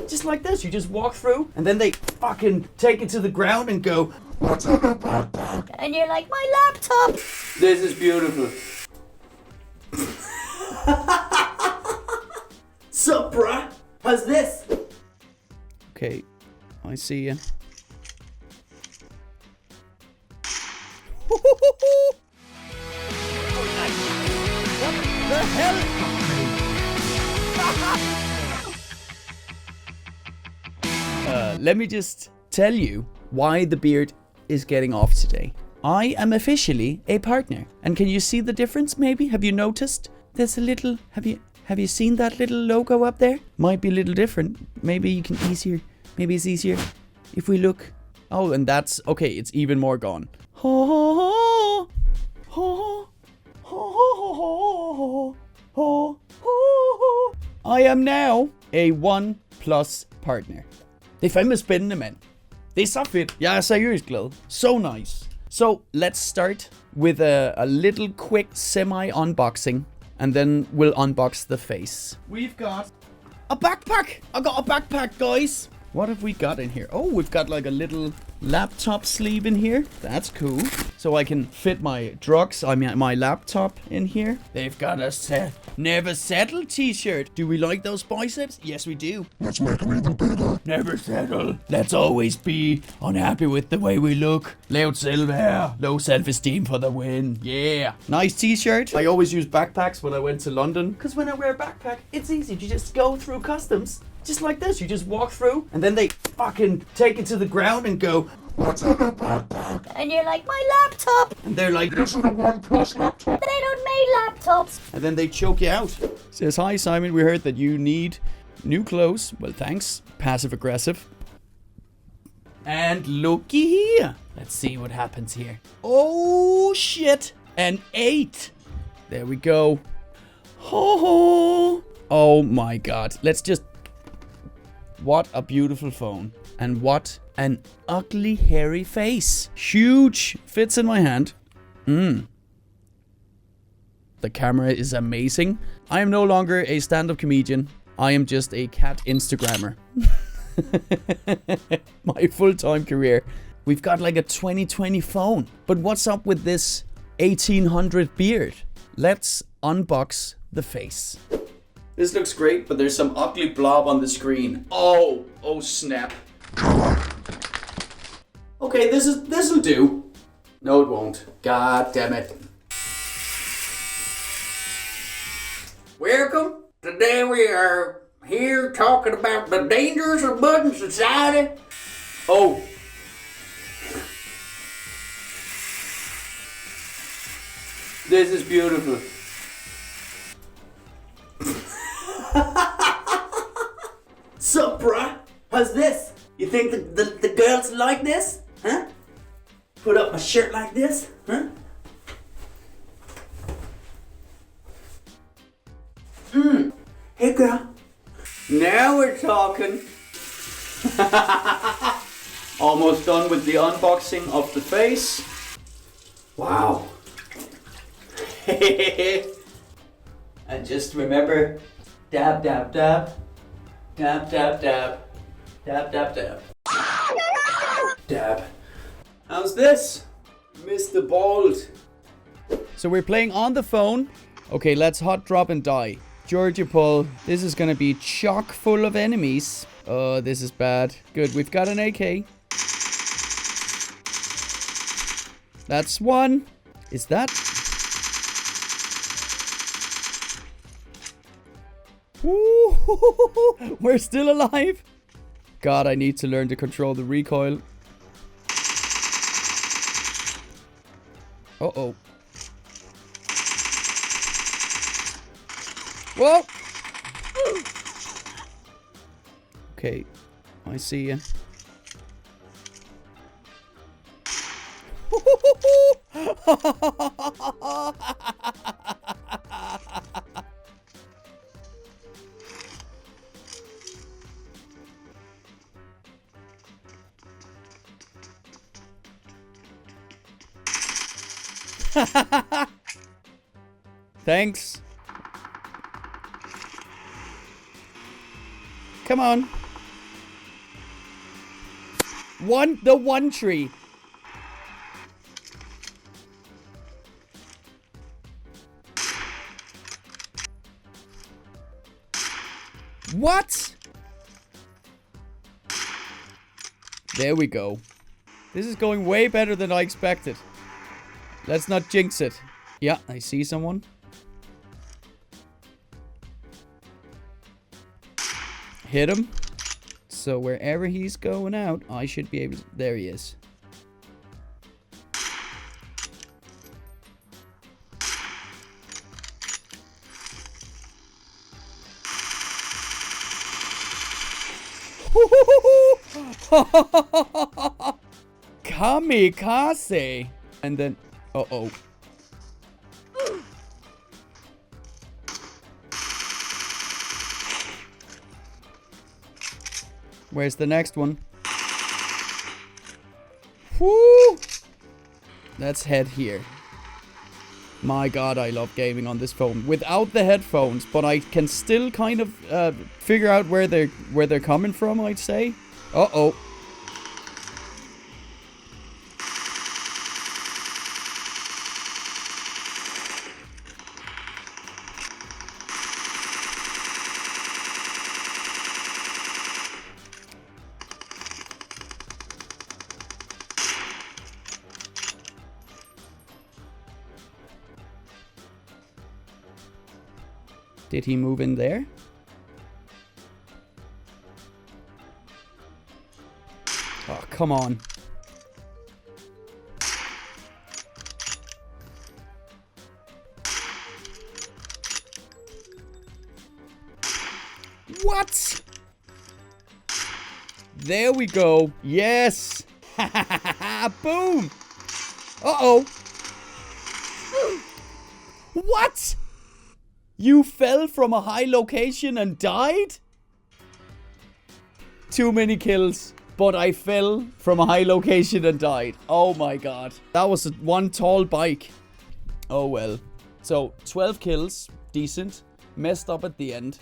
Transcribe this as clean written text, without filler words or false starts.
Just like this. You just walk through, and then they fucking take it to the ground and go, "What's in the backpack?" And you're like, my laptop. "This is beautiful." Sup, bruh? How's this? Okay, I see ya. What the hell? Let me just tell you why the beard is getting off today. I am officially a partner. And can you see the difference maybe? Have you noticed? There's a little, have you seen that little logo up there? Might be a little different. Maybe it's easier if we look. Oh, and that's, okay, it's even more gone. I am now a OnePlus partner. Det er fandme spændende, mand. Det er så fedt. Jeg er seriøst glad. So nice. So let's start with a little quick semi-unboxing. And then we'll unbox the face. We've got a backpack. I got a backpack, guys. What have we got in here? Oh, we've got like a little laptop sleeve in here. That's cool. So I can fit my drugs, my laptop in here. They've got a Never Settle t-shirt. Do we like those biceps? Yes, we do. Let's make them even bigger. Never settle. Let's always be unhappy with the way we look. Loud silver. Low self-esteem for the win. Yeah. Nice t-shirt. I always use backpacks when I went to London. Because when I wear a backpack, it's easy. You just go through customs. Just like this. You just walk through, and then they fucking take it to the ground and go, "What's in the backpack?" And you're like, my laptop. And they're like, "This is a OnePlus laptop." They don't make laptops. And then they choke you out. Says, "Hi Simon, we heard that you need new clothes." Well, thanks. Passive aggressive. And looky here. Let's see what happens here. Oh shit. An 8. There we go. Oh my god. Let's just... What a beautiful phone. And what an ugly hairy face. Huge. Fits in my hand. The camera is amazing. I am no longer a stand-up comedian. I am just a cat Instagrammer. My full-time career. We've got like a 2020 phone. But what's up with this 1800 beard? Let's unbox the face. This looks great, but there's some ugly blob on the screen. Oh snap. Okay, this'll do. No, it won't. God damn it. Welcome. Today we are here talking about the dangers of modern society. Oh. This is beautiful. Sup, bruh? How's this? You think the girls like this? Huh? Put up a shirt like this? Huh? Hey, girl. Now we're talking. Almost done with the unboxing of the face. Wow. And just remember, dab, dab, dab. Dab, dab, dab. Dab, dab, dab. Dab. How's this, Mr. Bald? So we're playing on the phone. Okay, let's hot drop and die. Georgia Pull. This is gonna be chock full of enemies. Oh, this is bad. Good, we've got an AK. That's one. Is that... Ooh, we're still alive. God, I need to learn to control the recoil. Uh-oh. Whoa! Okay, I see ya. Thanks. Come on. The one tree. What? There we go. This is going way better than I expected. Let's not jinx it. Yeah, I see someone. Hit him. So wherever he's going out, I should be able to... There he is. Kamikaze. And then... Uh-oh. Where's the next one? Woo! Let's head here. My god, I love gaming on this phone. Without the headphones, but I can still kind of figure out where they're coming from, I'd say. Uh-oh. Did he move in there? Oh, come on. What? There we go. Yes. Boom. Uh-oh. What? You fell from a high location and died? Too many kills. But I fell from a high location and died. Oh my god. That was one tall bike. Oh well. So, 12 kills. Decent. Messed up at the end.